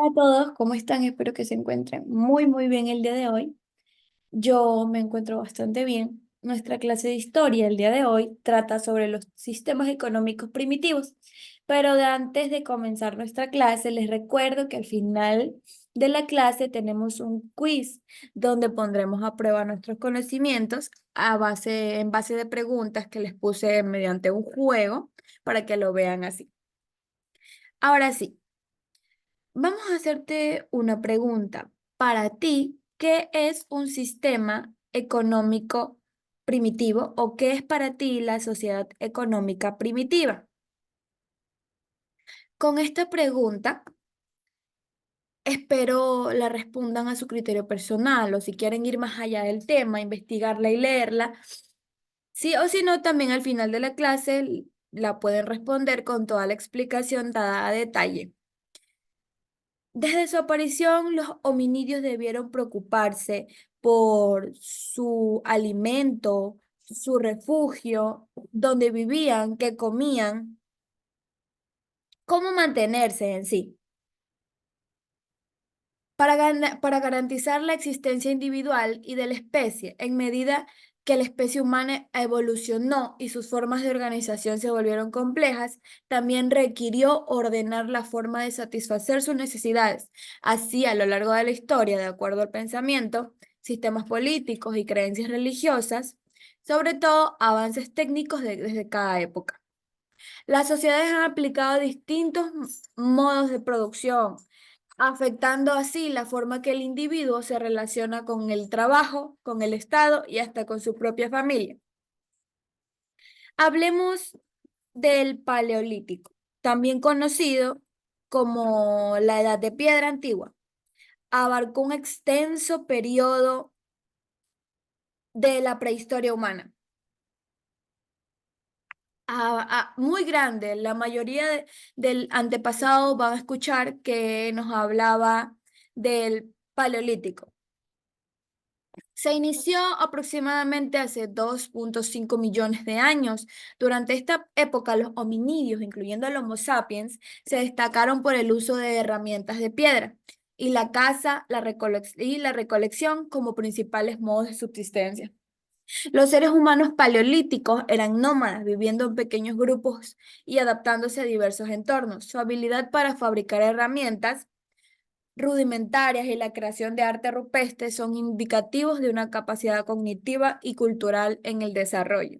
Hola a todos, ¿cómo están? Espero que se encuentren muy bien el día de hoy. Yo me encuentro bastante bien. Nuestra clase de historia el día de hoy trata sobre los sistemas económicos primitivos. Pero antes de comenzar nuestra clase, les recuerdo que al final de la clase tenemos un quiz donde pondremos a prueba nuestros conocimientos en base de preguntas que les puse mediante un juego para que lo vean así. Ahora sí. Vamos a hacerte una pregunta. Para ti, ¿qué es un sistema económico primitivo o qué es para ti la sociedad económica primitiva? Con esta pregunta, espero la respondan a su criterio personal o si quieren ir más allá del tema, investigarla y leerla. Sí o si no, también al final de la clase la pueden responder con toda la explicación dada a detalle. Desde su aparición, los hominidios debieron preocuparse por su alimento, su refugio, dónde vivían, qué comían, cómo mantenerse en sí. Para garantizar la existencia individual y de la especie, en medida que la especie humana evolucionó y sus formas de organización se volvieron complejas, también requirió ordenar la forma de satisfacer sus necesidades. Así, a lo largo de la historia, de acuerdo al pensamiento, sistemas políticos y creencias religiosas, sobre todo avances técnicos desde cada época. Las sociedades han aplicado distintos modos de producción, afectando así la forma que el individuo se relaciona con el trabajo, con el Estado y hasta con su propia familia. Hablemos del Paleolítico, también conocido como la Edad de Piedra Antigua. Abarcó un extenso periodo de la prehistoria humana. Muy grande. La mayoría del antepasado van a escuchar que nos hablaba del Paleolítico. Se inició aproximadamente hace 2,5 millones de años. Durante esta época, los hominidios, incluyendo el Homo sapiens, se destacaron por el uso de herramientas de piedra y la caza y la recolección como principales modos de subsistencia. Los seres humanos paleolíticos eran nómadas, viviendo en pequeños grupos y adaptándose a diversos entornos. Su habilidad para fabricar herramientas rudimentarias y la creación de arte rupestre son indicativos de una capacidad cognitiva y cultural en el desarrollo.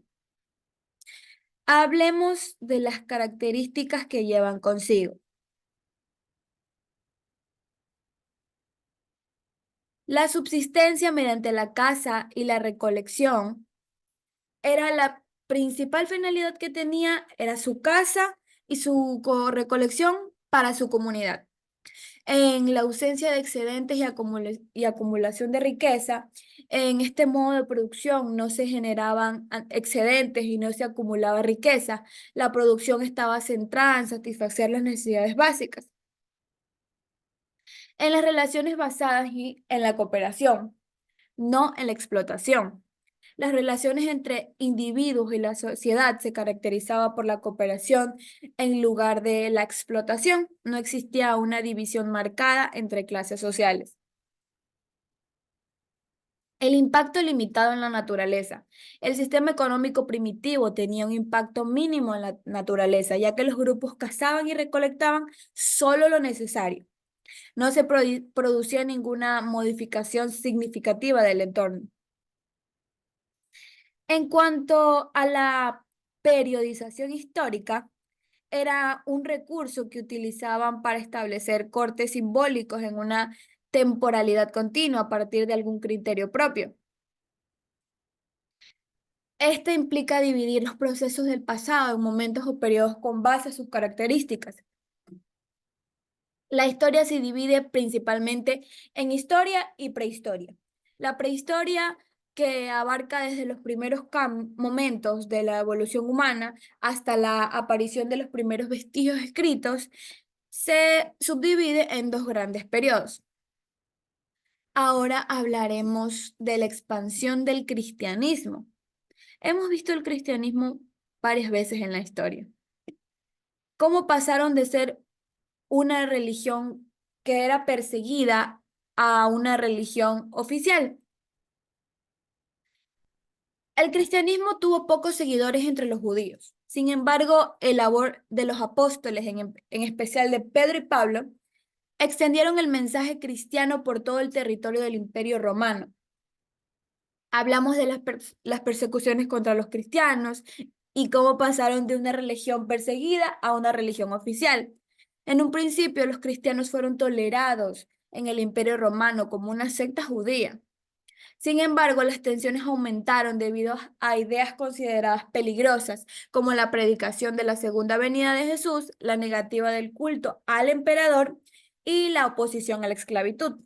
Hablemos de las características que llevan consigo. La subsistencia mediante la caza y la recolección era la principal finalidad que tenía, era su caza y su recolección para su comunidad. En la ausencia de excedentes y acumulación de riqueza, en este modo de producción no se generaban excedentes y no se acumulaba riqueza. La producción estaba centrada en satisfacer las necesidades básicas. En las relaciones basadas en la cooperación, no en la explotación. Las relaciones entre individuos y la sociedad se caracterizaba por la cooperación en lugar de la explotación. No existía una división marcada entre clases sociales. El impacto limitado en la naturaleza. El sistema económico primitivo tenía un impacto mínimo en la naturaleza, ya que los grupos cazaban y recolectaban solo lo necesario. No se producía ninguna modificación significativa del entorno. En cuanto a la periodización histórica, era un recurso que utilizaban para establecer cortes simbólicos en una temporalidad continua a partir de algún criterio propio. Este implica dividir los procesos del pasado en momentos o periodos con base a sus características. La historia se divide principalmente en historia y prehistoria. La prehistoria, que abarca desde los primeros momentos de la evolución humana hasta la aparición de los primeros vestigios escritos, se subdivide en dos grandes periodos. Ahora hablaremos de la expansión del cristianismo. Hemos visto el cristianismo varias veces en la historia. ¿Cómo pasaron de ser una religión que era perseguida a una religión oficial. El cristianismo tuvo pocos seguidores entre los judíos. Sin embargo, el labor de los apóstoles, en especial de Pedro y Pablo, extendieron el mensaje cristiano por todo el territorio del Imperio Romano. Hablamos de las persecuciones contra los cristianos y cómo pasaron de una religión perseguida a una religión oficial. En un principio, los cristianos fueron tolerados en el Imperio Romano como una secta judía. Sin embargo, las tensiones aumentaron debido a ideas consideradas peligrosas, como la predicación de la segunda venida de Jesús, la negativa del culto al emperador y la oposición a la esclavitud.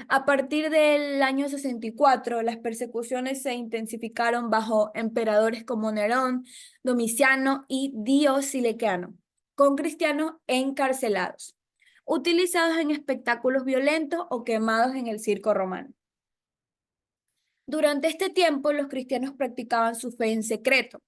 A partir del año 64, las persecuciones se intensificaron bajo emperadores como Nerón, Domiciano y Diocleciano, con cristianos encarcelados, utilizados en espectáculos violentos o quemados en el circo romano. Durante este tiempo, los cristianos practicaban su fe en secreto.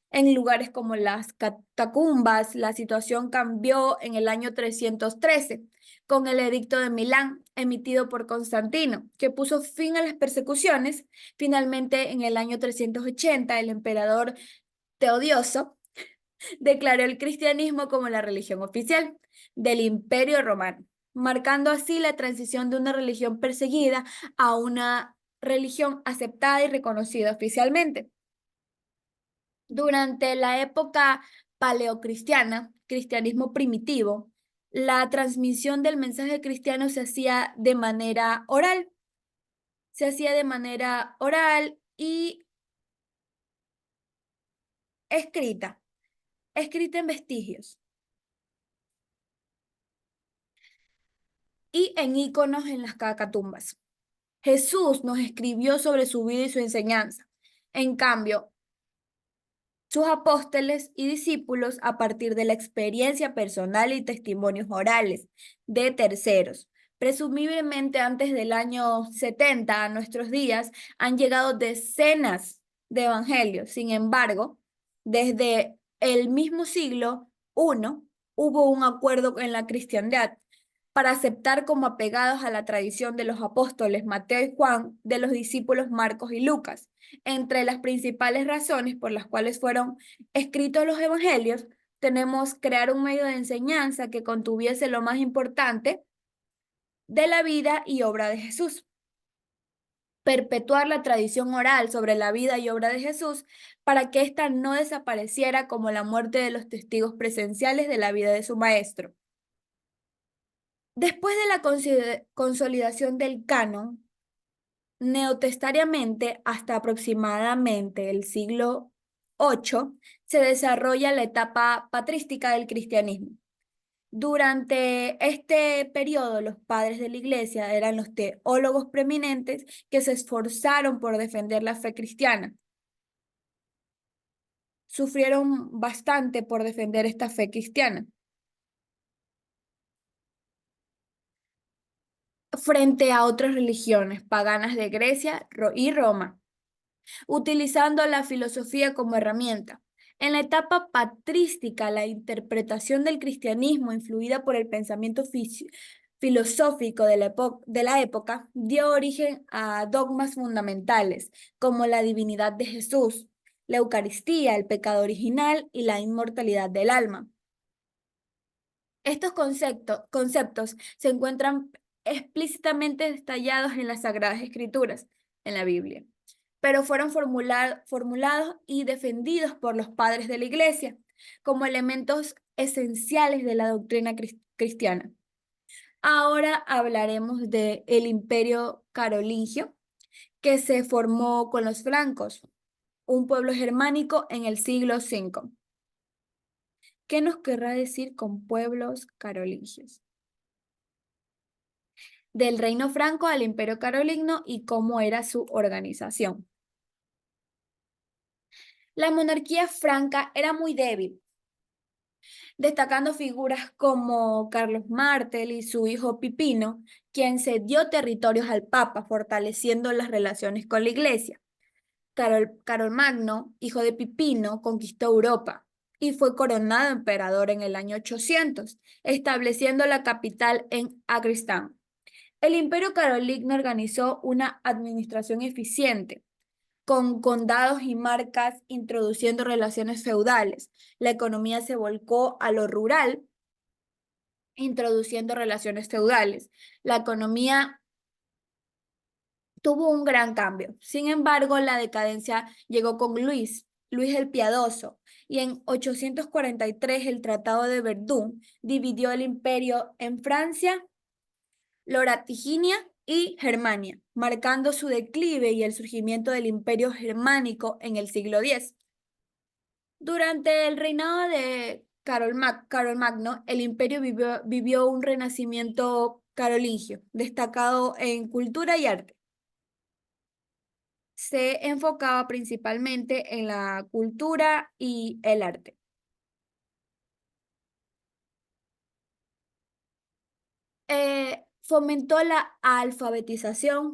En lugares como las catacumbas, la situación cambió en el año 313, con el Edicto de Milán, emitido por Constantino, que puso fin a las persecuciones. Finalmente, en el año 380, el emperador Teodioso declaró el cristianismo como la religión oficial del Imperio Romano, marcando así la transición de una religión perseguida a una religión aceptada y reconocida oficialmente. Durante la época paleocristiana, cristianismo primitivo, la transmisión del mensaje cristiano se hacía de manera oral. Se hacía de manera oral y escrita, escrita en vestigios y en iconos en las catacumbas. Jesús nos escribió sobre su vida y su enseñanza. En cambio, sus apóstoles y discípulos, a partir de la experiencia personal y testimonios orales de terceros, presumiblemente antes del año 70 a nuestros días, han llegado decenas de evangelios. Sin embargo, desde el mismo siglo I hubo un acuerdo en la cristiandad para aceptar como apegados a la tradición de los apóstoles Mateo y Juan, de los discípulos Marcos y Lucas. Entre las principales razones por las cuales fueron escritos los evangelios, tenemos crear un medio de enseñanza que contuviese lo más importante de la vida y obra de Jesús, perpetuar la tradición oral sobre la vida y obra de Jesús para que ésta no desapareciera como la muerte de los testigos presenciales de la vida de su maestro. Después de la consolidación del canon, neotestariamente hasta aproximadamente el siglo VIII, se desarrolla la etapa patrística del cristianismo. Durante este periodo, los padres de la Iglesia eran los teólogos preeminentes que se esforzaron por defender la fe cristiana. Sufrieron bastante por defender esta fe cristiana frente a otras religiones paganas de Grecia y Roma, utilizando la filosofía como herramienta. En la etapa patrística, la interpretación del cristianismo, influida por el pensamiento filosófico de la época, dio origen a dogmas fundamentales, como la divinidad de Jesús, la Eucaristía, el pecado original y la inmortalidad del alma. Estos conceptos se encuentran explícitamente detallados en las Sagradas Escrituras, en la Biblia, pero fueron formulados y defendidos por los padres de la Iglesia como elementos esenciales de la doctrina cristiana. Ahora hablaremos del Imperio Carolingio, que se formó con los francos, un pueblo germánico en el siglo V. ¿Qué nos querrá decir con pueblos carolingios? Del reino franco al imperio carolingio y cómo era su organización. La monarquía franca era muy débil, destacando figuras como Carlos Martel y su hijo Pipino, quien cedió territorios al Papa, fortaleciendo las relaciones con la Iglesia. Carol Magno, hijo de Pipino, conquistó Europa y fue coronado emperador en el año 800, estableciendo la capital en Agristán. El Imperio Carolingio organizó una administración eficiente, con condados y marcas, introduciendo relaciones feudales. La economía se volcó a lo rural, introduciendo relaciones feudales. La economía tuvo un gran cambio. Sin embargo, la decadencia llegó con Luis el Piadoso, y en 843 el Tratado de Verdún dividió el imperio en Francia, Loratiginia y Germania, marcando su declive y el surgimiento del imperio germánico en el siglo X. Durante el reinado de Carol Magno, el imperio vivió un renacimiento carolingio, destacado en cultura y arte. Se enfocaba principalmente en la cultura y el arte. Fomentó la alfabetización,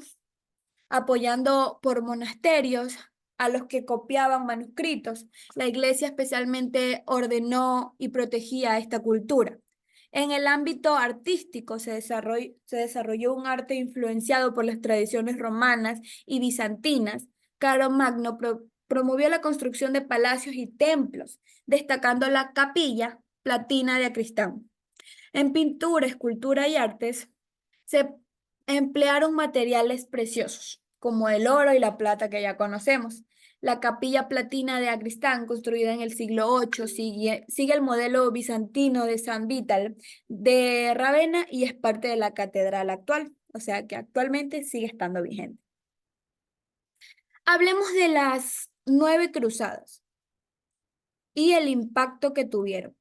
apoyando por monasterios a los que copiaban manuscritos. La iglesia especialmente ordenó y protegía esta cultura. En el ámbito artístico se desarrolló un arte influenciado por las tradiciones romanas y bizantinas. Carlomagno promovió la construcción de palacios y templos, destacando la Capilla Platina de Acristán. En pintura, escultura y artes se emplearon materiales preciosos, como el oro y la plata que ya conocemos. La capilla platina de Agristán, construida en el siglo VIII, sigue el modelo bizantino de San Vital de Ravenna y es parte de la catedral actual, o sea que actualmente sigue estando vigente. Hablemos de las 9 cruzadas y el impacto que tuvieron.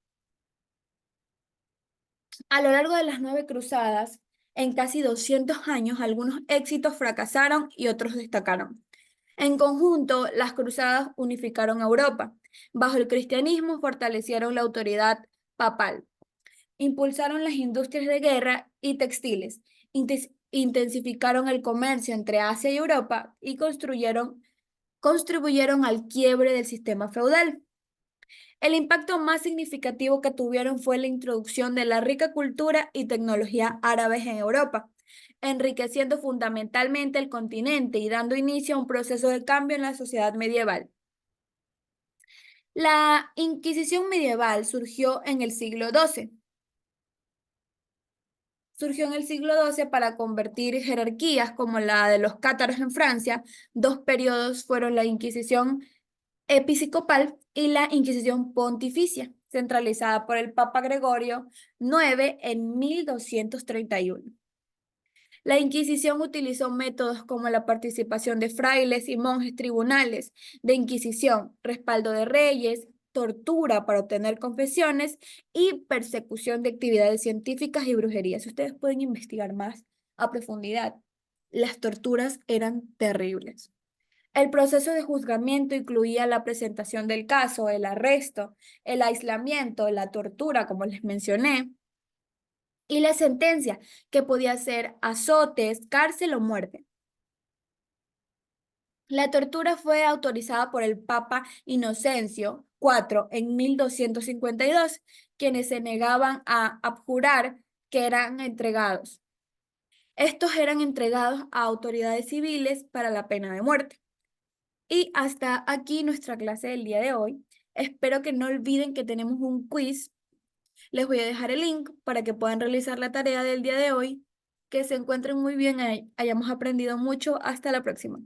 A lo largo de las 9 cruzadas, en casi 200 años, algunos éxitos fracasaron y otros destacaron. En conjunto, las cruzadas unificaron Europa. Bajo el cristianismo fortalecieron la autoridad papal, impulsaron las industrias de guerra y textiles, intensificaron el comercio entre Asia y Europa y contribuyeron al quiebre del sistema feudal. El impacto más significativo que tuvieron fue la introducción de la rica cultura y tecnología árabes en Europa, enriqueciendo fundamentalmente el continente y dando inicio a un proceso de cambio en la sociedad medieval. La Inquisición medieval Surgió en el siglo XII para convertir jerarquías como la de los cátaros en Francia. Dos periodos fueron la Inquisición episcopal y la Inquisición pontificia, centralizada por el Papa Gregorio IX en 1231. La Inquisición utilizó métodos como la participación de frailes y monjes, tribunales de Inquisición, respaldo de reyes, tortura para obtener confesiones y persecución de actividades científicas y brujerías. Ustedes pueden investigar más a profundidad. Las torturas eran terribles. El proceso de juzgamiento incluía la presentación del caso, el arresto, el aislamiento, la tortura, como les mencioné, y la sentencia, que podía ser azotes, cárcel o muerte. La tortura fue autorizada por el Papa Inocencio IV en 1252, quienes se negaban a abjurar que eran entregados. Estos eran entregados a autoridades civiles para la pena de muerte. Y hasta aquí nuestra clase del día de hoy. Espero que no olviden que tenemos un quiz. Les voy a dejar el link para que puedan realizar la tarea del día de hoy. Que se encuentren muy bien, hayamos aprendido mucho. Hasta la próxima.